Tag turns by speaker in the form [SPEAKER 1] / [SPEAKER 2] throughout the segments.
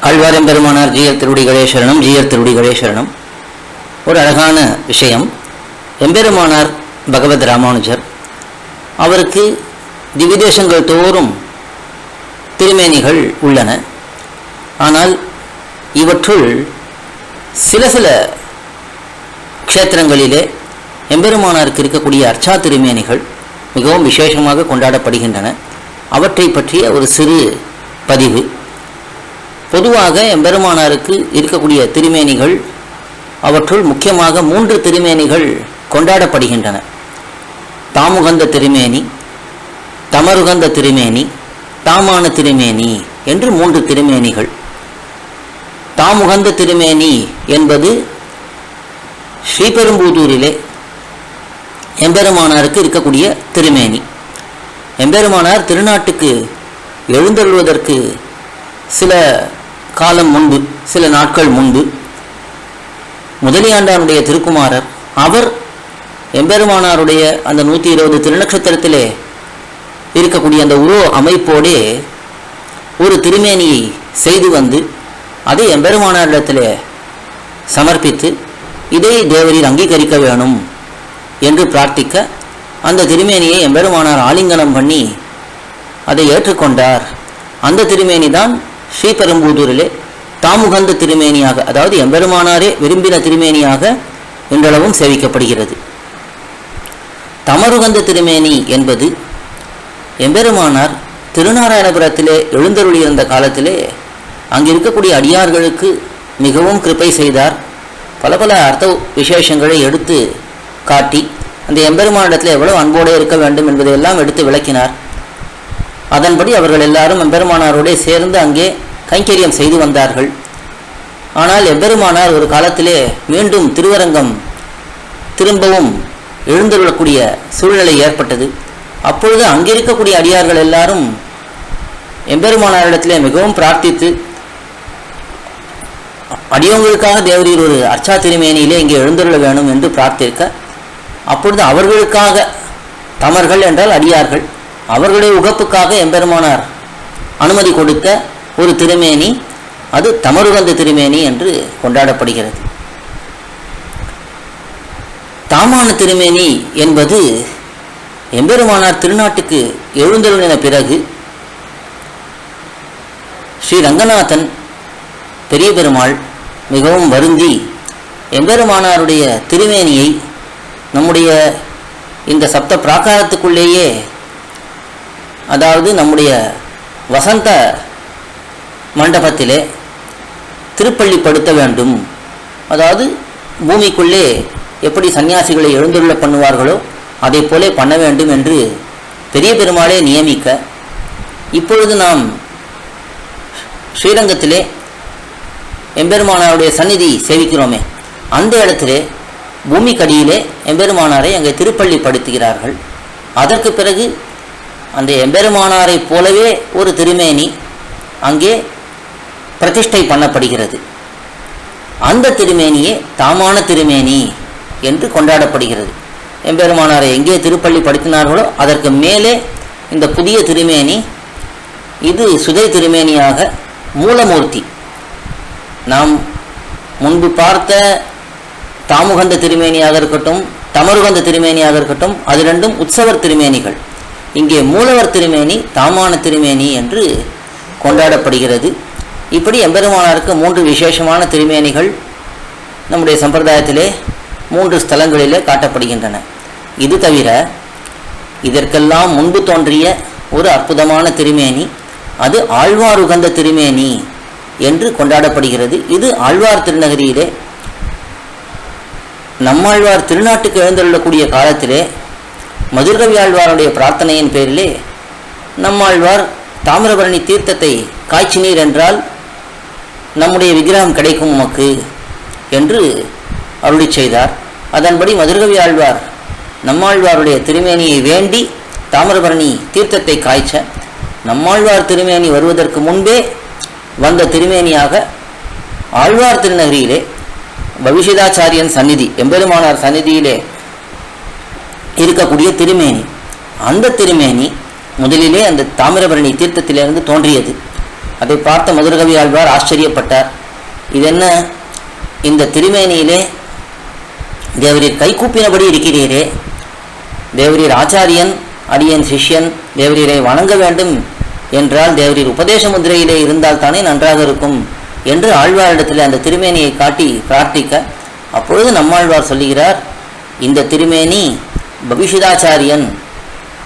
[SPEAKER 1] ஆழ்வார் பெருமானார் ஜீயர் திருவடிகளே சரணம். ஜீயர் திருவடிகளே சரணம். ஒரு அழகான விஷயம். எம்பெருமானார் பகவத் ராமானுஜர் அவருக்கு திவிதேசங்கள் தோறும் திருமேனிகள் உள்ளன. ஆனால் இவற்றுள் சில சில க்ஷேத்திரங்களிலே எம்பெருமானாருக்கு இருக்கக்கூடிய அர்ச்சா திருமேனிகள் மிகவும் விசேஷமாக கொண்டாடப்படுகின்றன. அவற்றை பற்றிய ஒரு சிறு பதிவு. பொதுவாக எம்பெருமானாருக்கு இருக்கக்கூடிய திருமேனிகள் அவற்றுள் முக்கியமாக 3 திருமேனிகள் கொண்டாடப்படுகின்றன. தாமுகந்த திருமேனி, தமருகந்த திருமேனி, தாமான திருமேனி என்று 3 திருமேனிகள். தாமுகந்த திருமேனி என்பது ஸ்ரீபெரும்புதூரிலே எம்பெருமானாருக்கு இருக்கக்கூடிய திருமேனி. எம்பெருமானார் திருநாட்டுக்கு எழுந்தருள்வதற்கு சில காலம் முன்பு, சில நாட்கள் முன்பு, முதலியாண்டானுடைய திருக்குமாரர் அவர் எம்பெருமானாருடைய அந்த 120 திருநக்ஷத்திரத்திலே இருக்கக்கூடிய அந்த உருவ அமைப்போடே ஒரு திருமேனியை செய்து வந்து அதை எம்பெருமானாரிடத்தில் சமர்ப்பித்து இதை தேவரீர் அங்கீகரிக்க வேணும் என்று பிரார்த்திக்க அந்த திருமேனியை எம்பெருமானார் ஆலிங்கனம் பண்ணி அதை ஏற்றுக்கொண்டார். அந்த திருமேனி தான் ஸ்ரீபெரும்புதூரிலே தாமுகந்த திருமேனியாக, அதாவது எம்பெருமானாரே விரும்பின திருமேனியாக இன்றளவும் சேவிக்கப்படுகிறது. தமருகந்த திருமேனி என்பது எம்பெருமானார் திருநாராயணபுரத்திலே எழுந்தருளியிருந்த காலத்திலே அங்கு இருக்கக்கூடிய அடியார்களுக்கு மிகவும் கிருபை செய்தார். பல பல அர்த்த விசேஷங்களை எடுத்து காட்டி அந்த எம்பெருமானிடத்தில் எவ்வளவு அன்போடு இருக்க வேண்டும் என்பதையெல்லாம் எடுத்து விளக்கினார். அதன்படி அவர்கள் எல்லாரும் எம்பெருமானாரோடு சேர்ந்து அங்கே கைங்கரியம் செய்து வந்தார்கள். ஆனால் எம்பெருமானார் ஒரு காலத்திலே மீண்டும் திருவரங்கம் திரும்பவும் எழுந்தருளக்கூடிய சூழ்நிலை ஏற்பட்டது. அப்பொழுது அங்கிருக்கக்கூடிய அடியார்கள் எல்லாரும் எம்பெருமானாரிடத்திலே மிகவும் பிரார்த்தித்து அடியவங்களுக்காக தேவரீர் ஒரு அர்ச்சா திருமேனியிலே இங்கே எழுந்தருள வேணும் என்று பிரார்த்திக்க, அப்பொழுது அவர்களுக்காக, தமர்கள் என்றால் அடியார்கள், அவர்களுடைய உகப்புக்காக எம்பெருமானார் அனுமதி கொடுத்த ஒரு திருமேனி அது தமருகந்த திருமேனி என்று கொண்டாடப்படுகிறது. தாமான திருமேனி என்பது எம்பெருமானார் திருநாட்டுக்கு எழுந்தருளின பிறகு ஸ்ரீ ரங்கநாதன் பெரிய பெருமாள் மிகவும் வருந்தி எம்பெருமானாருடைய திருமேனியை நம்முடைய இந்த சப்த பிராகாரத்துக்குள்ளேயே, அதாவது நம்முடைய வசந்த மண்டபத்திலே திருப்பள்ளிப்படுத்த வேண்டும், அதாவது பூமிக்குள்ளே எப்படி சன்னியாசிகளை எழுந்துள்ள பண்ணுவார்களோ அதை போல பண்ண வேண்டும் என்று பெரிய பெருமாளே நியமிக்க, இப்பொழுது நாம் ஸ்ரீரங்கத்திலே எம்பெருமானாருடைய சந்நிதி சேவிக்கிறோமே, அந்த இடத்திலே பூமிக்கடியிலே எம்பெருமானாரை அங்கே திருப்பள்ளிப்படுத்துகிறார்கள். அதற்கு பிறகு அந்த எம்பெருமானாரை போலவே ஒரு திருமேனி அங்கே பிரதிஷ்டை பண்ணப்படுகிறது. அந்த திருமேனியே தாமான திருமேனி என்று கொண்டாடப்படுகிறது. எம்பெருமானாரை எங்கே திருப்பள்ளிப்படுத்தினார்களோ அதற்கு மேலே இந்த புதிய திருமேனி, இது சுதை திருமேனியாக மூலமூர்த்தி. நாம் முன்பு பார்த்த தாமுகந்த திருமேனியாக இருக்கட்டும், தமருகந்த திருமேனியாக இருக்கட்டும், அது ரெண்டும் உற்சவர் திருமேனிகள். இங்கே மூலவர் திருமேனி தாமான திருமேனி என்று கொண்டாடப்படுகிறது. இப்படி எம்பெருமானாருக்கு 3 விசேஷமான திருமேனிகள் நம்முடைய சம்பிரதாயத்திலே 3 ஸ்தலங்களிலே காட்டப்படுகின்றன. இது தவிர இதற்கெல்லாம் முன்பு தோன்றிய ஒரு அற்புதமான திருமேனி அது ஆழ்வார் உகந்த திருமேனி என்று கொண்டாடப்படுகிறது. இது ஆழ்வார் திருநகரியிலே நம்மாழ்வார் திருநாட்டுக்கு எழுந்தருளக்கூடிய காலத்திலே மதுரகவி ஆழ்வாருடைய பிரார்த்தனையின் பேரிலே நம்மாழ்வார் தாமிரபரணி தீர்த்தத்தை காய்ச்சினீர் என்றால் நம்முடைய விக்கிரகம் கிடைக்கும் உமக்கு என்று அருளி செய்தார். அதன்படி மதுரகவி ஆழ்வார் நம்மாழ்வாருடைய திருமேனியை வேண்டி தாமிரபரணி தீர்த்தத்தை காய்ச்ச, நம்மாழ்வார் திருமேனி வருவதற்கு முன்பே வந்த திருமேனியாக ஆழ்வார் திருநகரியிலே பவிஷிதாச்சாரியன் சந்நிதி, எம்பெருமானார் சந்நிதியிலே இருக்கக்கூடிய திருமேனி, அந்த திருமேனி முதலிலே அந்த தாமிரபரணி தீர்த்தத்திலிருந்து தோன்றியது. அதை பார்த்த மதுரகவி ஆழ்வார் ஆச்சரியப்பட்டார். இதென்ன, இந்த திருமேனியிலே தேவரீர் கைகூப்பினபடி இருக்கிறீரே, தேவரீர் ஆச்சாரியன், அடியன் சிஷ்யன், தேவரீரை வணங்க வேண்டும் என்றால் தேவரீர் உபதேச முதிரையிலே இருந்தால் தானே நன்றாக இருக்கும் என்று ஆழ்வாரிடத்தில் அந்த திருமேனியை காட்டி பிரார்த்திக்க, அப்பொழுது நம்மாழ்வார் சொல்லுகிறார், இந்த திருமேனி பவிஷிதாச்சாரியன்,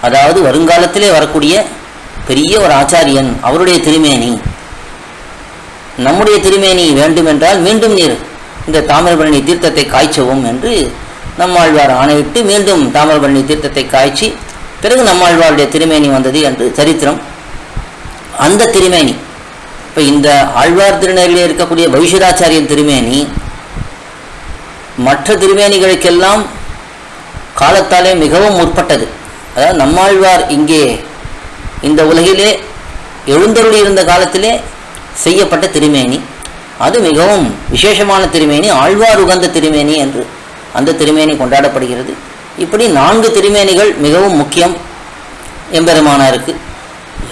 [SPEAKER 1] அதாவது வருங்காலத்திலே வரக்கூடிய பெரிய ஒரு ஆச்சாரியன், அவருடைய திருமேனி. நம்முடைய திருமேனி வேண்டுமென்றால் மீண்டும் நீர் இந்த தாமிரபரணி தீர்த்தத்தை காய்ச்சவும் என்று நம்மாழ்வார் ஆணையிட்டு மீண்டும் தாமிரபரணி தீர்த்தத்தை காய்ச்சி பிறகு நம்மாழ்வாருடைய திருமேனி வந்தது என்று சரித்திரம். அந்த திருமேனி இப்போ இந்த ஆழ்வார் திருநெறிலே இருக்கக்கூடிய பவிஷிதாச்சாரியன் திருமேனி மற்ற திருமேனிகளுக்கெல்லாம் காலத்தாலே மிகவும் முற்பட்டது. அதாவது நம்மாழ்வார் இங்கே இந்த உலகிலே எழுந்தருளி இருந்த காலத்திலே செய்யப்பட்ட திருமேனி, அது மிகவும் விசேஷமான திருமேனி, ஆழ்வார் உகந்த திருமேனி என்று அந்த திருமேனி கொண்டாடப்படுகிறது. இப்படி 4 திருமேனிகள் மிகவும் முக்கியம் எம்பெருமானாருக்கு.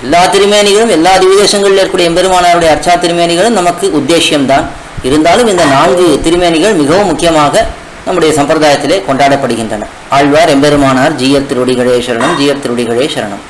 [SPEAKER 1] எல்லா திருமேனிகளும் எல்லா திவ்யதேசங்களில் இருக்கக்கூடிய எம்பெருமானாருடைய அர்ச்சா திருமேனிகளும் நமக்கு உத்தேசியம்தான். இருந்தாலும் இந்த 4 திருமேனிகள் மிகவும் முக்கியமாக நம்முடைய சம்பிரதாயத்திலே கொண்டாடப்படுகின்றன. ஆழ்வார் எம்பெருமானார் ஜீயர் திருவடிகளே சரணம், ஜீயர் திருவடிகளே சரணம்.